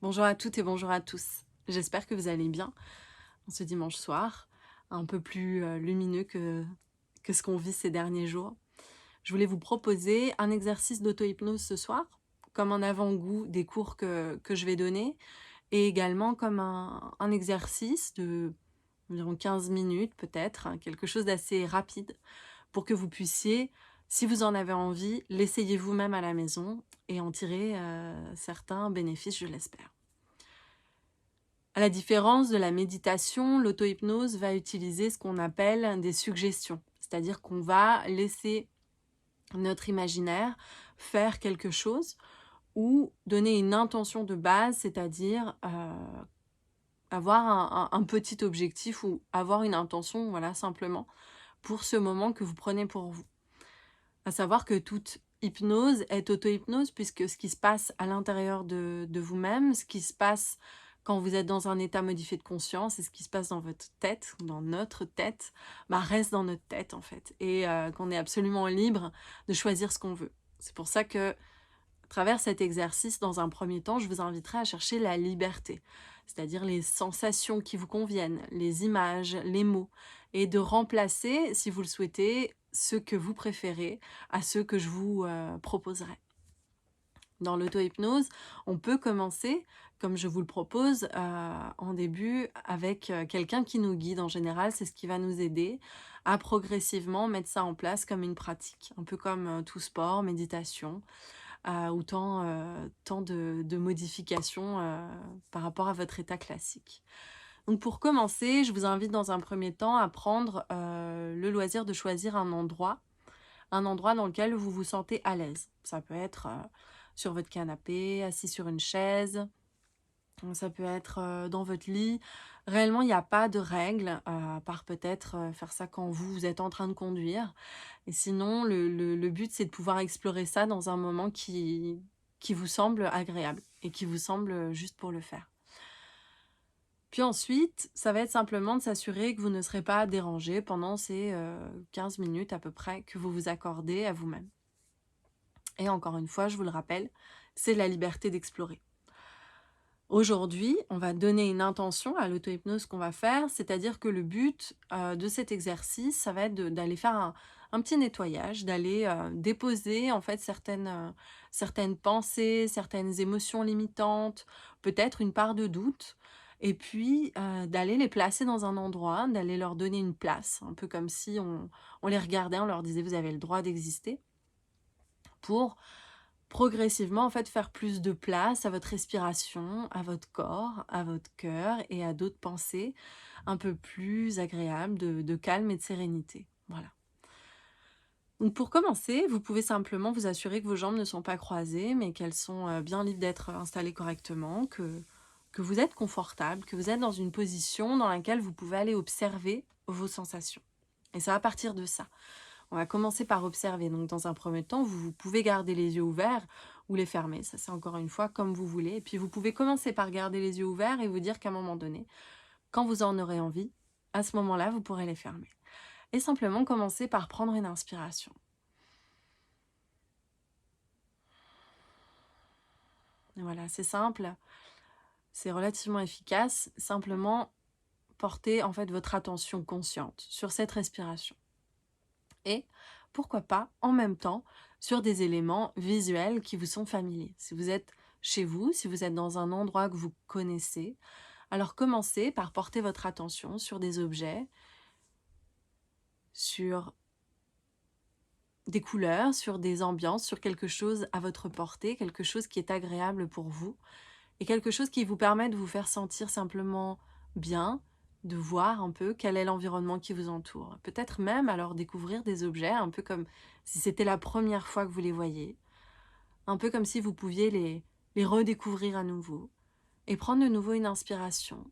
Bonjour à toutes et bonjour à tous. J'espère que vous allez bien en ce dimanche soir, un peu plus lumineux que ce qu'on vit ces derniers jours. Je voulais vous proposer un exercice d'auto-hypnose ce soir, comme un avant-goût des cours que je vais donner, et également comme un exercice de environ 15 minutes peut-être, hein, quelque chose d'assez rapide, pour que vous puissiez, si vous en avez envie, l'essayer vous-même à la maison et en tirer certains bénéfices, je l'espère. À la différence de la méditation, l'auto-hypnose va utiliser ce qu'on appelle des suggestions. C'est-à-dire qu'on va laisser notre imaginaire faire quelque chose ou donner une intention de base, c'est-à-dire avoir un petit objectif ou avoir une intention, voilà, simplement, pour ce moment que vous prenez pour vous. À savoir que toute hypnose est auto-hypnose puisque ce qui se passe à l'intérieur de vous-même, ce qui se passe quand vous êtes dans un état modifié de conscience et ce qui se passe dans votre tête, dans notre tête, bah, reste dans notre tête en fait. Et qu'on est absolument libre de choisir ce qu'on veut. C'est pour ça que, à travers cet exercice, dans un premier temps, je vous inviterai à chercher la liberté, c'est-à-dire les sensations qui vous conviennent, les images, les mots, et de remplacer, si vous le souhaitez, ceux que vous préférez à ceux que je vous proposerai. Dans l'auto-hypnose, on peut commencer, comme je vous le propose, en début avec quelqu'un qui nous guide. En général, c'est ce qui va nous aider à progressivement mettre ça en place comme une pratique, un peu comme tout sport, méditation, ou tant de modifications par rapport à votre état classique. Donc pour commencer, je vous invite dans un premier temps à prendre le loisir de choisir un endroit dans lequel vous vous sentez à l'aise. Ça peut être sur votre canapé, assis sur une chaise, ça peut être dans votre lit. Réellement, il n'y a pas de règle, à part peut-être faire ça quand vous êtes en train de conduire. Et sinon, le but, c'est de pouvoir explorer ça dans un moment qui vous semble agréable et qui vous semble juste pour le faire. Puis ensuite, ça va être simplement de s'assurer que vous ne serez pas dérangé pendant ces 15 minutes à peu près que vous vous accordez à vous-même. Et encore une fois, je vous le rappelle, c'est la liberté d'explorer. Aujourd'hui, on va donner une intention à l'auto-hypnose qu'on va faire, c'est-à-dire que le but de cet exercice, ça va être d'aller faire un petit nettoyage, d'aller déposer en fait certaines pensées, certaines émotions limitantes, peut-être une part de doute, et puis d'aller les placer dans un endroit, d'aller leur donner une place, un peu comme si on les regardait, on leur disait vous avez le droit d'exister, pour progressivement, en fait, faire plus de place à votre respiration, à votre corps, à votre cœur et à d'autres pensées un peu plus agréables de calme et de sérénité. Voilà. Donc pour commencer, vous pouvez simplement vous assurer que vos jambes ne sont pas croisées, mais qu'elles sont bien libres d'être installées correctement, que vous êtes confortable, que vous êtes dans une position dans laquelle vous pouvez aller observer vos sensations. Et ça va partir de ça. On va commencer par observer. Donc, dans un premier temps, vous pouvez garder les yeux ouverts ou les fermer. Ça, c'est encore une fois comme vous voulez. Et puis, vous pouvez commencer par garder les yeux ouverts et vous dire qu'à un moment donné, quand vous en aurez envie, à ce moment-là, vous pourrez les fermer. Et simplement commencer par prendre une inspiration. Et voilà, c'est simple, c'est relativement efficace. Simplement, portez en fait votre attention consciente sur cette respiration. Et pourquoi pas en même temps sur des éléments visuels qui vous sont familiers. Si vous êtes chez vous, si vous êtes dans un endroit que vous connaissez, alors commencez par porter votre attention sur des objets, sur des couleurs, sur des ambiances, sur quelque chose à votre portée, quelque chose qui est agréable pour vous et quelque chose qui vous permet de vous faire sentir simplement bien, de voir un peu quel est l'environnement qui vous entoure. Peut-être même alors découvrir des objets, un peu comme si c'était la première fois que vous les voyez, un peu comme si vous pouviez les redécouvrir à nouveau et prendre de nouveau une inspiration.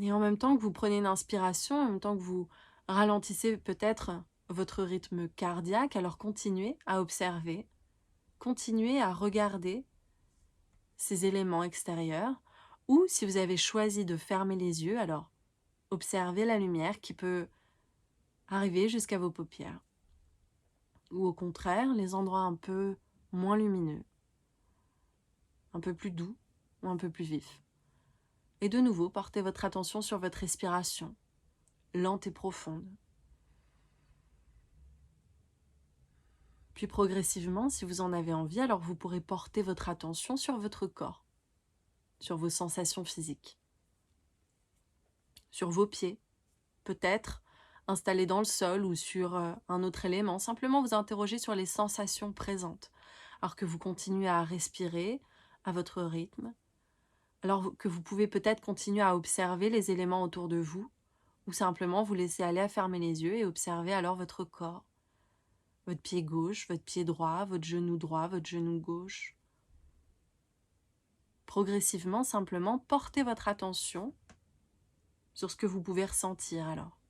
Et en même temps que vous prenez une inspiration, en même temps que vous ralentissez peut-être votre rythme cardiaque, alors continuez à observer, continuez à regarder ces éléments extérieurs, ou si vous avez choisi de fermer les yeux, alors observez la lumière qui peut arriver jusqu'à vos paupières, ou au contraire les endroits un peu moins lumineux. un peu plus doux ou un peu plus vif. Et de nouveau, portez votre attention sur votre respiration, lente et profonde. Puis progressivement, si vous en avez envie, alors vous pourrez porter votre attention sur votre corps, sur vos sensations physiques, sur vos pieds, peut-être installés dans le sol ou sur un autre élément. Simplement vous interroger sur les sensations présentes, alors que vous continuez à respirer à votre rythme, alors que vous pouvez peut-être continuer à observer les éléments autour de vous, ou simplement vous laisser aller à fermer les yeux et observer alors votre corps, votre pied gauche, votre pied droit, votre genou gauche. Progressivement, simplement, portez votre attention sur ce que vous pouvez ressentir alors.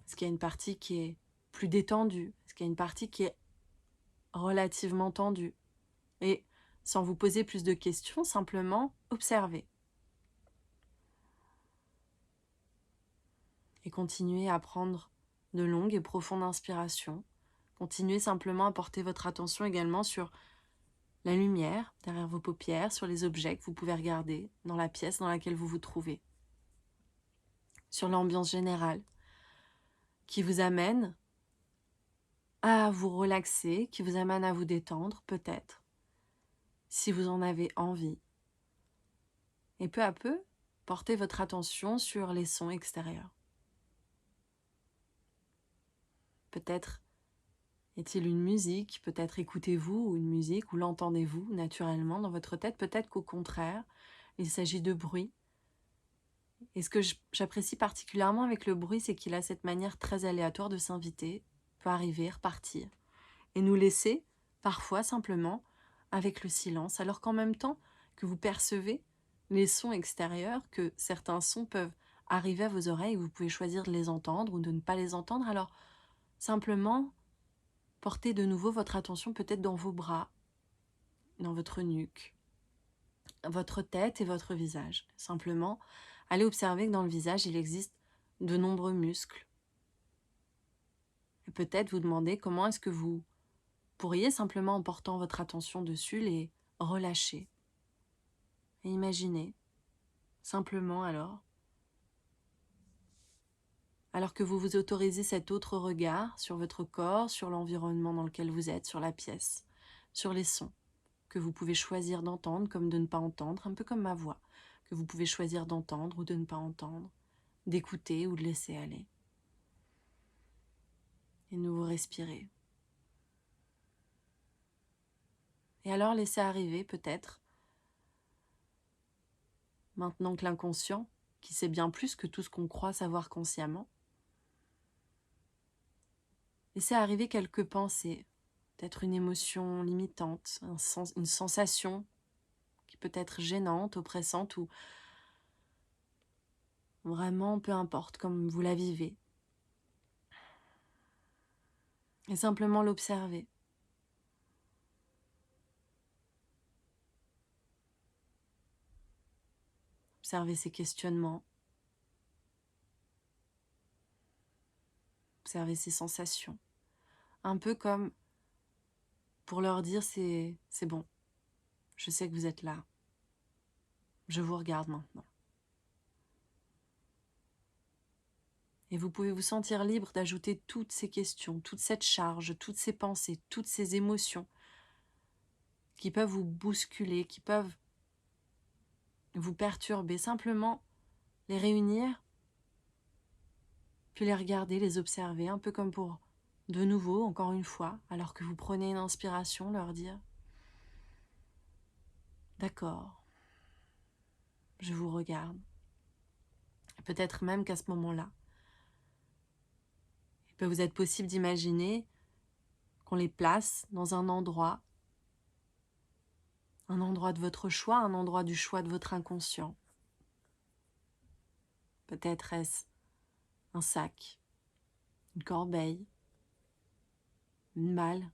Est-ce qu'il y a une partie qui est plus détendue? Est-ce qu'il y a une partie qui est relativement tendue? Et sans vous poser plus de questions, simplement observez. Et continuez à prendre de longues et profondes inspirations. Continuez simplement à porter votre attention également sur la lumière derrière vos paupières, sur les objets que vous pouvez regarder dans la pièce dans laquelle vous vous trouvez, sur l'ambiance générale qui vous amène à vous relaxer, qui vous amène à vous détendre peut-être, si vous en avez envie. Et peu à peu, portez votre attention sur les sons extérieurs. Peut-être est-il une musique, peut-être écoutez-vous une musique ou l'entendez-vous naturellement dans votre tête, peut-être qu'au contraire, il s'agit de bruit. Et ce que j'apprécie particulièrement avec le bruit, c'est qu'il a cette manière très aléatoire de s'inviter, peut arriver, repartir, et nous laisser, parfois simplement, avec le silence, alors qu'en même temps que vous percevez les sons extérieurs, que certains sons peuvent arriver à vos oreilles, vous pouvez choisir de les entendre ou de ne pas les entendre, alors simplement, portez de nouveau votre attention peut-être dans vos bras, dans votre nuque, votre tête et votre visage. Simplement, allez observer que dans le visage, il existe de nombreux muscles. Et peut-être vous demander comment est-ce que vous pourriez simplement, en portant votre attention dessus, les relâcher. Et imaginez, simplement alors que vous vous autorisez cet autre regard sur votre corps, sur l'environnement dans lequel vous êtes, sur la pièce, sur les sons que vous pouvez choisir d'entendre comme de ne pas entendre, un peu comme ma voix, que vous pouvez choisir d'entendre ou de ne pas entendre, d'écouter ou de laisser aller. Et nouveau respirer. Et alors laissez arriver peut-être, maintenant que l'inconscient, qui sait bien plus que tout ce qu'on croit savoir consciemment, laissez arriver quelques pensées, peut-être une émotion limitante, une sensation qui peut être gênante, oppressante ou vraiment peu importe comme vous la vivez. Et simplement l'observer. Observez ces questionnements. Observez ces sensations. Un peu comme pour leur dire c'est bon, je sais que vous êtes là. Je vous regarde maintenant. Et vous pouvez vous sentir libre d'ajouter toutes ces questions, toute cette charge, toutes ces pensées, toutes ces émotions qui peuvent vous bousculer, qui peuvent vous perturber. Simplement les réunir, puis les regarder, les observer, un peu comme pour, de nouveau, encore une fois, alors que vous prenez une inspiration, leur dire « D'accord, je vous regarde ». Peut-être même qu'à ce moment-là, il peut vous être possible d'imaginer qu'on les place dans un endroit de votre choix, un endroit du choix de votre inconscient. Peut-être est-ce un sac, une corbeille, une malle,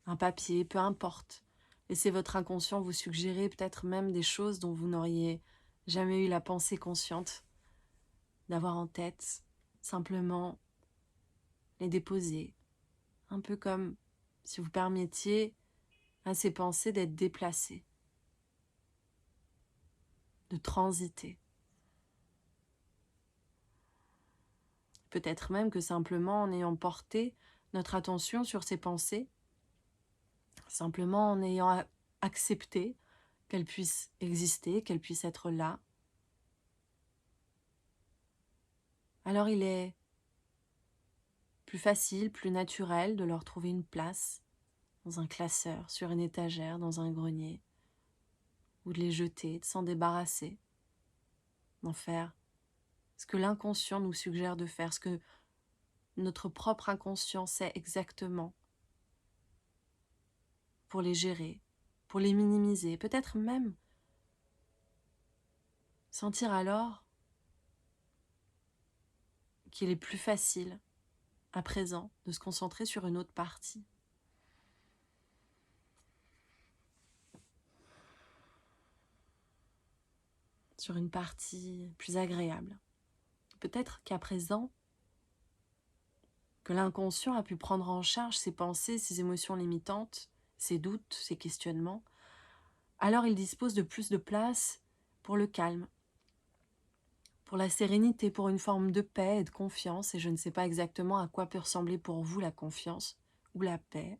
un papier, peu importe. Laissez votre inconscient vous suggérer peut-être même des choses dont vous n'auriez jamais eu la pensée consciente d'avoir en tête. Simplement les déposer, un peu comme si vous permettiez à ces pensées d'être déplacées, de transiter. Peut-être même que simplement en ayant porté notre attention sur ces pensées, simplement en ayant accepté qu'elles puissent exister, qu'elles puissent être là, alors il est plus facile, plus naturel de leur trouver une place dans un classeur, sur une étagère, dans un grenier, ou de les jeter, de s'en débarrasser, d'en faire ce que l'inconscient nous suggère de faire, ce que notre propre inconscient sait exactement pour les gérer, pour les minimiser, peut-être même sentir alors qu'il est plus facile à présent de se concentrer sur une autre partie. Sur une partie plus agréable. Peut-être qu'à présent, que l'inconscient a pu prendre en charge ses pensées, ses émotions limitantes, ses doutes, ses questionnements, alors il dispose de plus de place pour le calme, pour la sérénité, pour une forme de paix et de confiance, et je ne sais pas exactement à quoi peut ressembler pour vous la confiance ou la paix,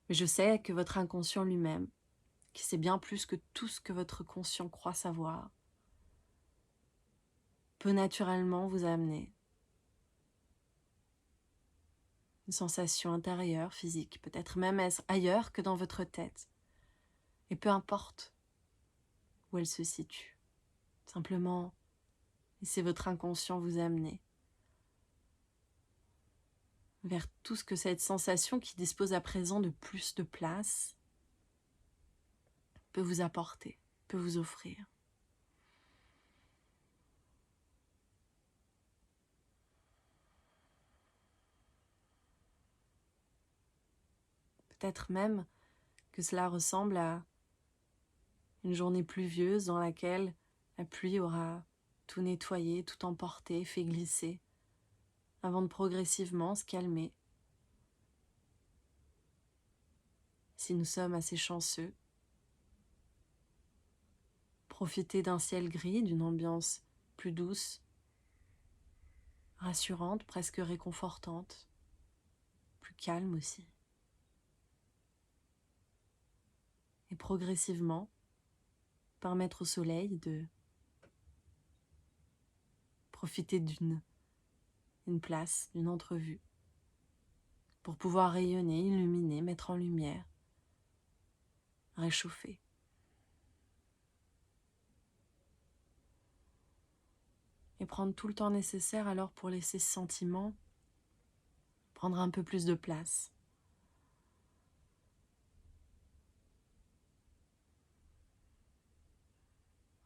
mais je sais que votre inconscient lui-même, qui sait bien plus que tout ce que votre conscient croit savoir, peut naturellement vous amener une sensation intérieure, physique, peut-être même ailleurs que dans votre tête. Et peu importe où elle se situe, simplement laissez votre inconscient vous amener vers tout ce que cette sensation qui dispose à présent de plus de place peut vous apporter, peut vous offrir. Peut-être même que cela ressemble à une journée pluvieuse dans laquelle la pluie aura tout nettoyé, tout emporté, fait glisser, avant de progressivement se calmer. Si nous sommes assez chanceux, profiter d'un ciel gris, d'une ambiance plus douce, rassurante, presque réconfortante, plus calme aussi. Et progressivement, permettre au soleil de profiter d'une place, d'une entrevue, pour pouvoir rayonner, illuminer, mettre en lumière, réchauffer. Et prendre tout le temps nécessaire alors pour laisser ce sentiment prendre un peu plus de place.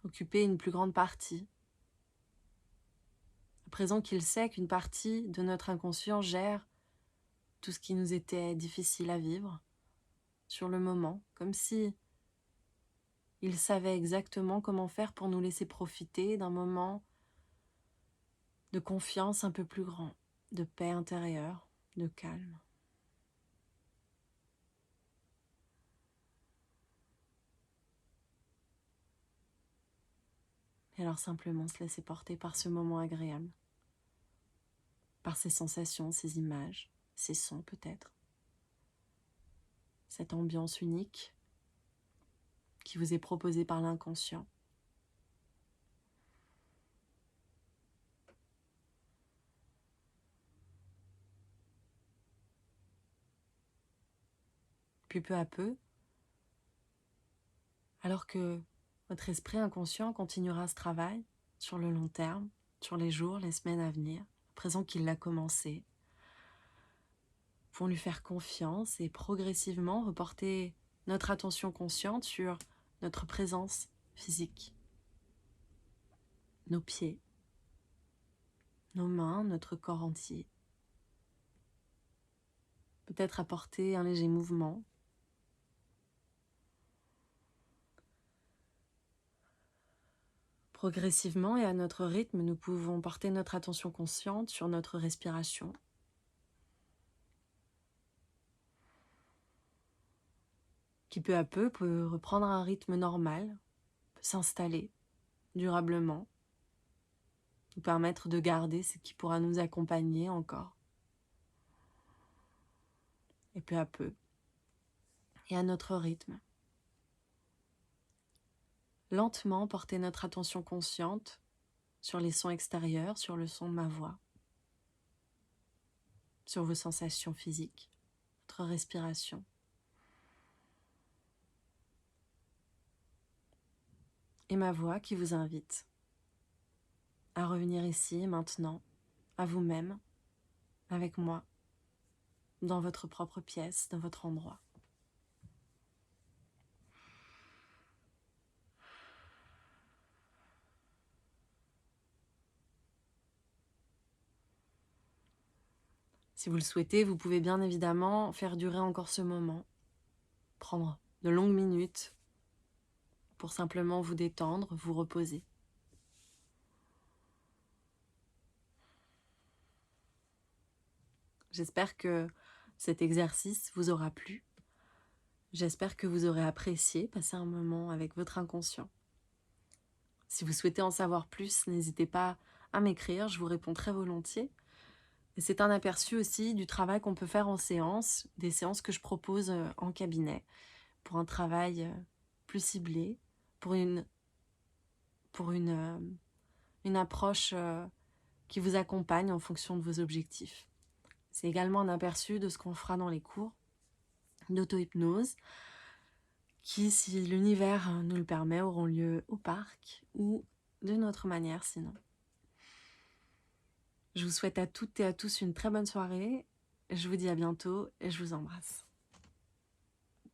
Occuper une plus grande partie. À présent qu'il sait qu'une partie de notre inconscient gère tout ce qui nous était difficile à vivre sur le moment, comme si il savait exactement comment faire pour nous laisser profiter d'un moment de confiance un peu plus grand, de paix intérieure, de calme. Et alors simplement se laisser porter par ce moment agréable, par ces sensations, ces images, ces sons peut-être, cette ambiance unique qui vous est proposée par l'inconscient. Puis peu à peu, alors que votre esprit inconscient continuera ce travail sur le long terme, sur les jours, les semaines à venir, à présent qu'il l'a commencé, pour lui faire confiance et progressivement reporter notre attention consciente sur notre présence physique, nos pieds, nos mains, notre corps entier. Peut-être apporter un léger mouvement. Progressivement et à notre rythme, nous pouvons porter notre attention consciente sur notre respiration, qui peu à peu peut reprendre un rythme normal, peut s'installer durablement, nous permettre de garder ce qui pourra nous accompagner encore. Et peu à peu, et à notre rythme, lentement porter notre attention consciente sur les sons extérieurs, sur le son de ma voix, sur vos sensations physiques, votre respiration. Et ma voix qui vous invite à revenir ici, maintenant, à vous-même, avec moi, dans votre propre pièce, dans votre endroit. Si vous le souhaitez, vous pouvez bien évidemment faire durer encore ce moment, prendre de longues minutes pour simplement vous détendre, vous reposer. J'espère que cet exercice vous aura plu. J'espère que vous aurez apprécié passer un moment avec votre inconscient. Si vous souhaitez en savoir plus, n'hésitez pas à m'écrire, je vous réponds très volontiers. Et c'est un aperçu aussi du travail qu'on peut faire en séance, des séances que je propose en cabinet, pour un travail plus ciblé, pour une approche qui vous accompagne en fonction de vos objectifs. C'est également un aperçu de ce qu'on fera dans les cours d'auto-hypnose, qui, si l'univers nous le permet, auront lieu au parc ou d'une autre manière sinon. Je vous souhaite à toutes et à tous une très bonne soirée. Je vous dis à bientôt et je vous embrasse.